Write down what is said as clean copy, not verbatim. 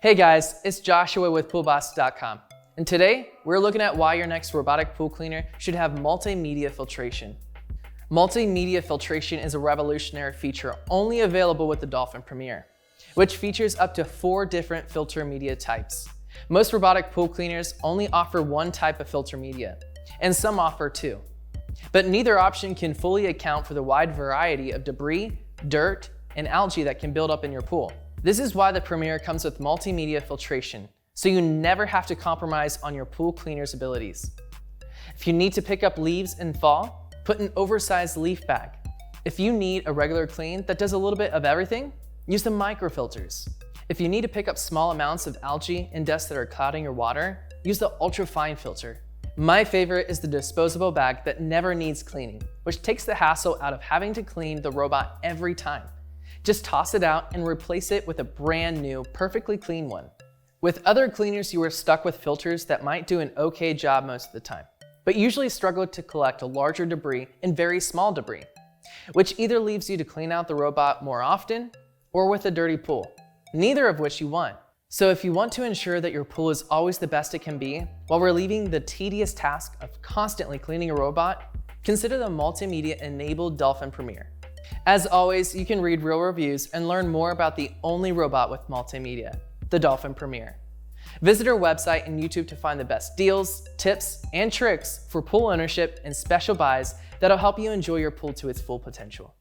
Hey guys, it's Joshua with PoolBots.com, and today we're looking at why your next robotic pool cleaner should have multimedia filtration. Multimedia filtration is a revolutionary feature only available with the Dolphin Premier, which features up to 4 different filter media types. Most robotic pool cleaners only offer one type of filter media, and some offer 2. But neither option can fully account for the wide variety of debris, dirt, and algae that can build up in your pool. This is why the Premier comes with multimedia filtration, so you never have to compromise on your pool cleaner's abilities. If you need to pick up leaves in fall, put an oversized leaf bag. If you need a regular clean that does a little bit of everything, use the microfilters. If you need to pick up small amounts of algae and dust that are clouding your water, use the ultra-fine filter. My favorite is the disposable bag that never needs cleaning, which takes the hassle out of having to clean the robot every time. Just toss it out and replace it with a brand new, perfectly clean one. With other cleaners, you are stuck with filters that might do an okay job most of the time, but usually struggle to collect a larger debris and very small debris, which either leaves you to clean out the robot more often or with a dirty pool, neither of which you want. So if you want to ensure that your pool is always the best it can be, while relieving the tedious task of constantly cleaning a robot, consider the multimedia-enabled Dolphin Premier. As always, you can read real reviews and learn more about the only robot with multimedia, the Dolphin Premier. Visit our website and YouTube to find the best deals, tips, and tricks for pool ownership and special buys that'll help you enjoy your pool to its full potential.